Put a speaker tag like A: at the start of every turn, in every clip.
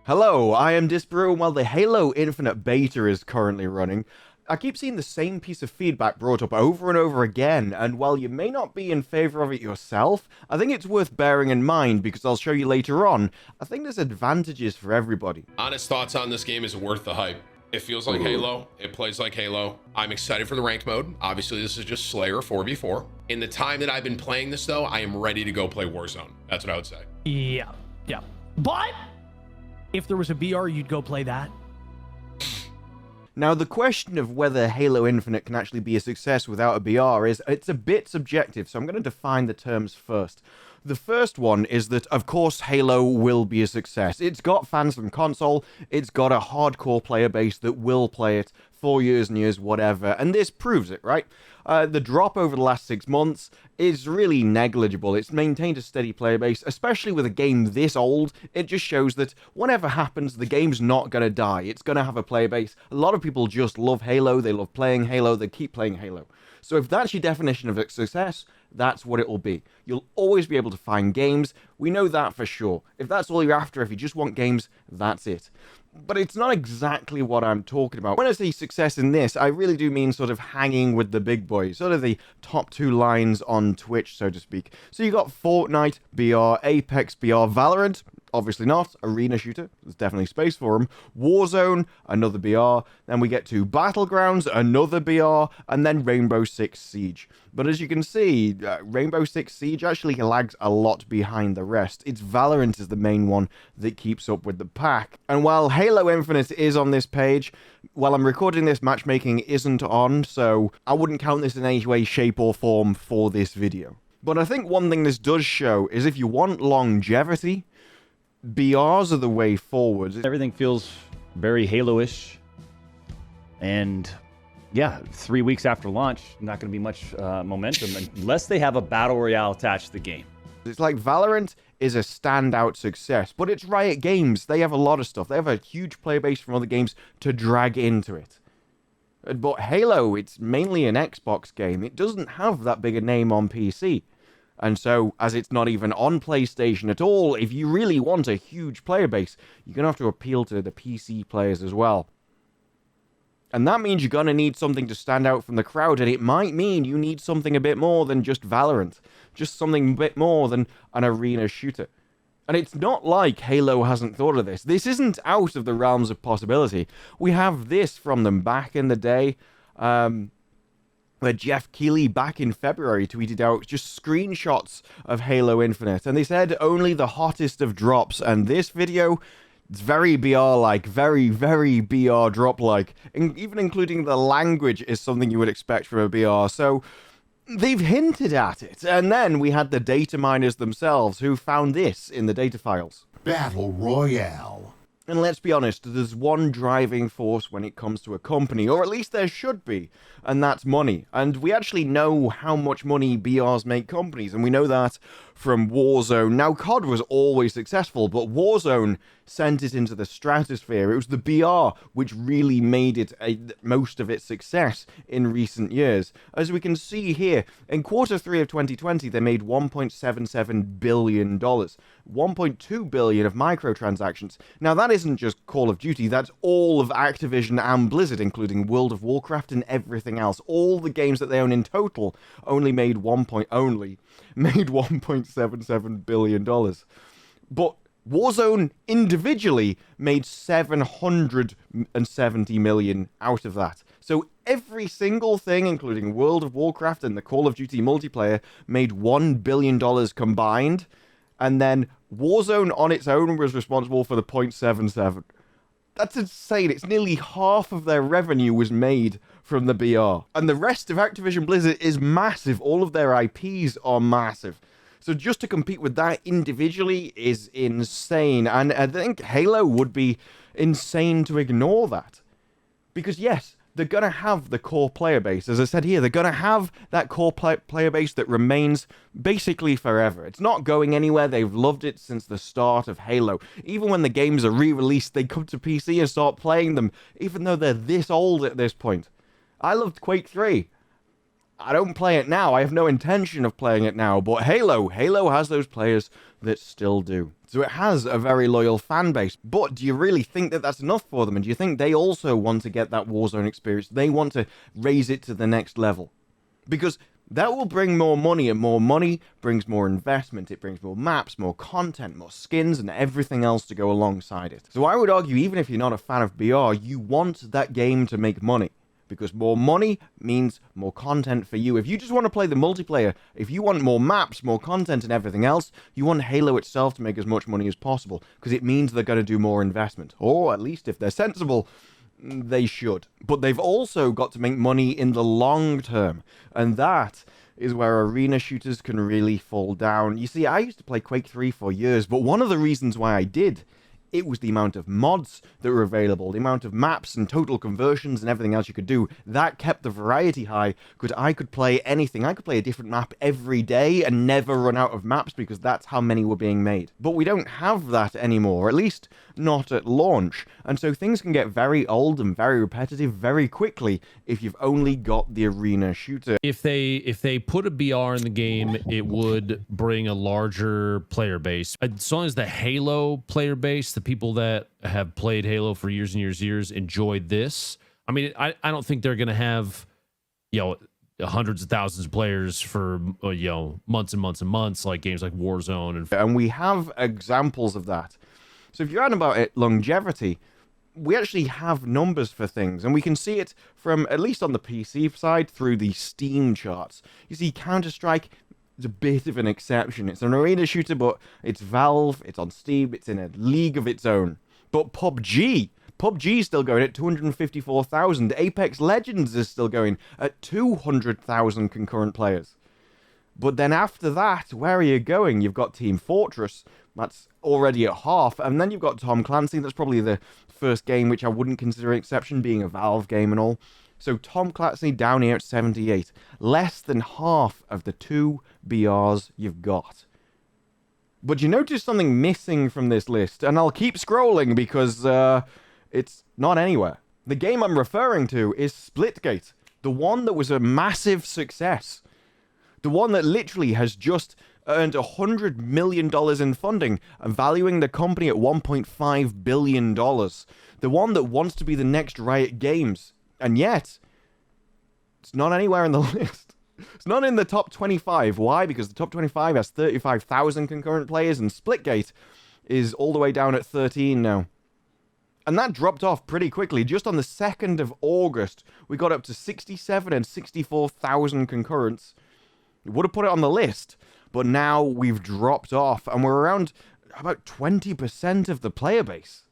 A: Hello, I am Disparu, and while the Halo Infinite beta is currently running, I keep seeing the same piece of feedback brought up over and over again, and while you may not be in favor of it yourself, I think it's worth bearing in mind because I'll show you later on, I think there's advantages for everybody.
B: Honest thoughts on this game is worth the hype. It feels like Halo, it plays like Halo. I'm excited for the ranked mode. Obviously, this is just Slayer 4v4. In the time that I've been playing this though, I am ready to go play Warzone. That's what I would say.
C: Yeah. But if there was a BR, you'd go play that.
A: Now, the question of whether Halo Infinite can actually be a success without a BR it's a bit subjective, so I'm going to define the terms first. The first one is that, of course, Halo will be a success. It's got fans from console, it's got a hardcore player base that will play it for years and years, whatever, and this proves it, right? The drop over the last 6 months is really negligible. It's maintained a steady player base, especially with a game this old. It just shows that whatever happens, the game's not going to die. It's going to have a player base. A lot of people just love Halo, they love playing Halo, they keep playing Halo. So if that's your definition of success, that's what it will be. You'll always be able to find games. We know that for sure. If that's all you're after, if you just want games, that's it. But it's not exactly what I'm talking about. When I say success in this, I really do mean sort of hanging with the big boys, sort of the top two lines on Twitch, so to speak. So you got Fortnite, BR, Apex, BR, Valorant, obviously not, arena shooter, there's definitely space for them, Warzone, another BR, then we get to Battlegrounds, another BR, and then Rainbow Six Siege. But as you can see, Rainbow Six Siege actually lags a lot behind the rest. It's Valorant is the main one that keeps up with the pack. And while Halo Infinite is on this page, while I'm recording this, matchmaking isn't on, so I wouldn't count this in any way, shape, or form for this video. But I think one thing this does show is if you want longevity, BRs are the way forward.
D: Everything feels very Halo-ish, and yeah, 3 weeks after launch, not going to be much momentum unless they have a battle royale attached to the game.
A: It's like Valorant is a standout success, but it's Riot Games. They have a lot of stuff. They have a huge player base from other games to drag into it. But Halo, it's mainly an Xbox game. It doesn't have that big a name on PC. And so, as it's not even on PlayStation at all, if you really want a huge player base, you're going to have to appeal to the PC players as well. And that means you're going to need something to stand out from the crowd, and it might mean you need something a bit more than just Valorant. Just something a bit more than an arena shooter. And it's not like Halo hasn't thought of this. This isn't out of the realms of possibility. We have this from them back in the day, where Jeff Keighley back in February tweeted out just screenshots of Halo Infinite, and they said only the hottest of drops, and this video, it's very BR-like, very, very BR drop-like, even including the language is something you would expect from a BR, so they've hinted at it. And then we had the data miners themselves who found this in the data files.
E: Battle Royale.
A: And let's be honest, there's one driving force when it comes to a company, or at least there should be, and that's money. And we actually know how much money BRs make companies, and we know that from Warzone. Now, COD was always successful, but Warzone sent it into the stratosphere. It was the BR which really made it most of its success in recent years. As we can see here, in Q3 of 2020, they made $1.77 billion. 1.2 billion of microtransactions. Now, that isn't just Call of Duty, that's all of Activision and Blizzard, including World of Warcraft and everything else. All the games that they own in total only made $1.77 billion. But Warzone individually made 770 million out of that. So every single thing, including World of Warcraft and the Call of Duty multiplayer, made $1 billion combined. And then Warzone on its own was responsible for the 0.77. That's insane. It's nearly half of their revenue was made from the BR. And the rest of Activision Blizzard is massive. All of their IPs are massive. So just to compete with that individually is insane. And I think Halo would be insane to ignore that. Because yes, they're going to have the core player base. As I said here, they're going to have that core player base that remains basically forever. It's not going anywhere. They've loved it since the start of Halo. Even when the games are re-released, they come to PC and start playing them, even though they're this old at this point. I loved Quake 3. I don't play it now. I have no intention of playing it now. But Halo has those players that still do. So it has a very loyal fan base. But do you really think that that's enough for them? And do you think they also want to get that Warzone experience? They want to raise it to the next level? Because that will bring more money, and more money brings more investment. It brings more maps, more content, more skins, and everything else to go alongside it. So I would argue, even if you're not a fan of BR, you want that game to make money. Because more money means more content for you. If you just want to play the multiplayer, if you want more maps, more content, and everything else, you want Halo itself to make as much money as possible. Because it means they're going to do more investment. Or at least if they're sensible, they should. But they've also got to make money in the long term. And that is where arena shooters can really fall down. You see, I used to play Quake 3 for years, but one of the reasons why I did, it was the amount of mods that were available, the amount of maps and total conversions and everything else you could do. That kept the variety high, because I could play anything. I could play a different map every day and never run out of maps, because that's how many were being made. But we don't have that anymore, at least not at launch. And so things can get very old and very repetitive very quickly if you've only got the arena shooter.
F: If they put a BR in the game, it would bring a larger player base. As long as the Halo player base, the people that have played Halo for years and years, enjoyed this. I mean, I don't think they're going to have, hundreds of thousands of players for, months and months and months, like games like Warzone.
A: And we have examples of that. So if you're on about it, longevity, we actually have numbers for things, and we can see it from, at least on the PC side, through the Steam charts. You see, Counter-Strike is a bit of an exception. It's an arena shooter, but it's Valve, it's on Steam, it's in a league of its own. But PUBG is still going at 254,000. Apex Legends is still going at 200,000 concurrent players. But then after that, where are you going? You've got Team Fortress, that's already at half, and then you've got Tom Clancy, that's probably the first game which I wouldn't consider an exception, being a Valve game and all. So Tom Clancy down here at 78, less than half of the 2 BRs you've got. But you notice something missing from this list, and I'll keep scrolling because it's not anywhere. The game I'm referring to is Splitgate, the one that was a massive success. The one that literally has just earned $100 million in funding and valuing the company at $1.5 billion. The one that wants to be the next Riot Games. And yet, it's not anywhere in the list. It's not in the top 25. Why? Because the top 25 has 35,000 concurrent players, and Splitgate is all the way down at 13 now. And that dropped off pretty quickly. Just on the 2nd of August, we got up to 67 and 64,000 concurrents. We would have put it on the list, but now we've dropped off, and we're around about 20% of the player base.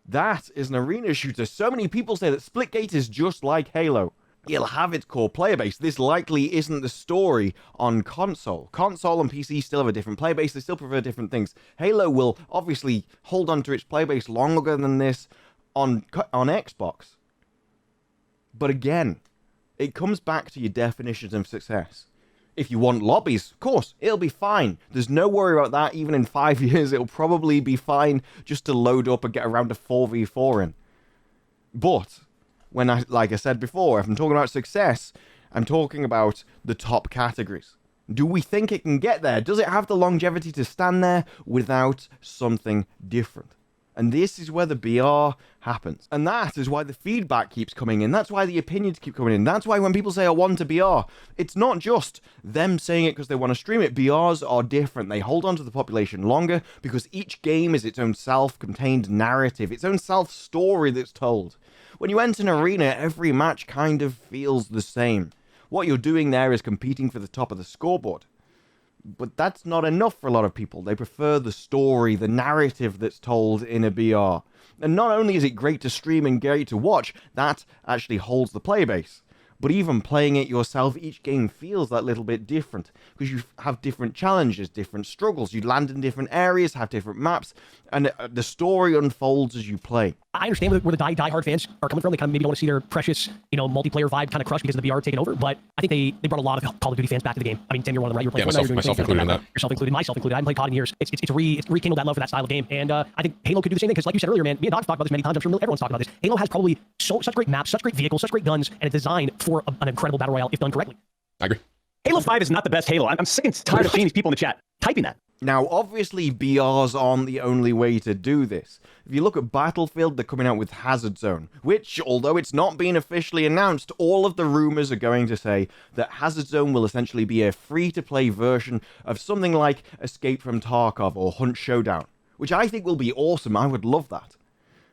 A: That is an arena shooter. So many people say that Splitgate is just like Halo. It'll have its core player base. This likely isn't the story on console. Console and PC still have a different player base. They still prefer different things. Halo will obviously hold on to its player base longer than this on Xbox. But again, it comes back to your definitions of success. If you want lobbies, of course, it'll be fine. There's no worry about that. Even in 5 years, it'll probably be fine just to load up and get around to 4v4 in. But like I said before, if I'm talking about success, I'm talking about the top categories. Do we think it can get there? Does it have the longevity to stand there without something different? And this is where the BR happens. And that is why the feedback keeps coming in. That's why the opinions keep coming in. That's why when people say, I want a BR, it's not just them saying it because they want to stream it. BRs are different. They hold on to the population longer because each game is its own self-contained narrative, its own self-story that's told. When you enter an arena, every match kind of feels the same. What you're doing there is competing for the top of the scoreboard. But that's not enough for a lot of people. They prefer the story, the narrative that's told in a BR. And not only is it great to stream and great to watch, that actually holds the player base. But even playing it yourself, each game feels that little bit different. Because you have different challenges, different struggles. You land in different areas, have different maps, and the story unfolds as you play.
C: I understand where the die-hard fans are coming from. They kind of maybe don't want to see their precious, multiplayer vibe kind of crushed because of the BR taking over. But I think they brought a lot of Call of Duty fans back to the game. I mean, Tim, you're one of them, right? You're playing
B: myself included in that.
C: Yourself included, myself included. I haven't played COD in years. It's rekindled that love for that style of game. And I think Halo could do the same thing because, like you said earlier, man, me and Doc's talked about this many times. I'm sure everyone's talked about this. Halo has probably such great maps, such great vehicles, such great guns, and a design for an incredible battle royale if done correctly.
B: I agree.
C: Halo 5 is not the best Halo. I'm sick and tired of seeing these people in the chat typing that.
A: Now, obviously, BRs aren't the only way to do this. If you look at Battlefield, they're coming out with Hazard Zone, which, although it's not been officially announced, all of the rumors are going to say that Hazard Zone will essentially be a free-to-play version of something like Escape from Tarkov or Hunt Showdown, which I think will be awesome. I would love that.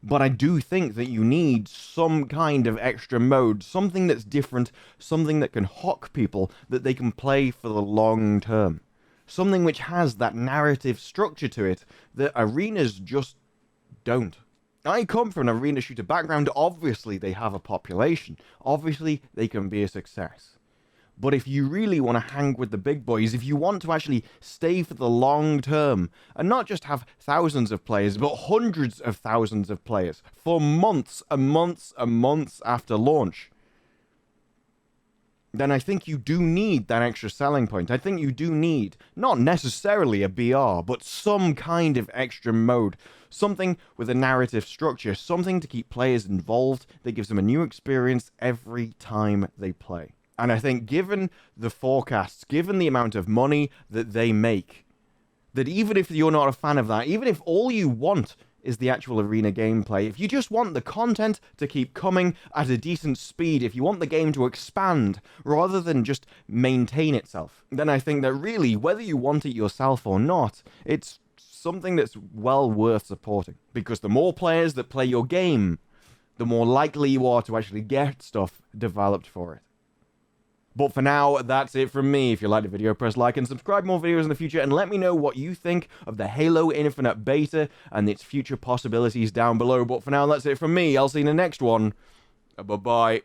A: But I do think that you need some kind of extra mode, something that's different, something that can hook people, that they can play for the long term. Something which has that narrative structure to it that arenas just don't. I come from an arena shooter background. Obviously, they have a population. Obviously, they can be a success. But if you really want to hang with the big boys, if you want to actually stay for the long term, and not just have thousands of players, but hundreds of thousands of players for months and months and months after launch, then I think you do need that extra selling point. I think you do need, not necessarily a BR, but some kind of extra mode. Something with a narrative structure, something to keep players involved that gives them a new experience every time they play. And I think given the forecasts, given the amount of money that they make, that even if you're not a fan of that, even if all you want is the actual arena gameplay, if you just want the content to keep coming at a decent speed, if you want the game to expand rather than just maintain itself, then I think that really, whether you want it yourself or not, it's something that's well worth supporting. Because the more players that play your game, the more likely you are to actually get stuff developed for it. But for now, that's it from me. If you liked the video, press like and subscribe for more videos in the future, and let me know what you think of the Halo Infinite beta and its future possibilities down below. But for now, that's it from me. I'll see you in the next one. Bye-bye.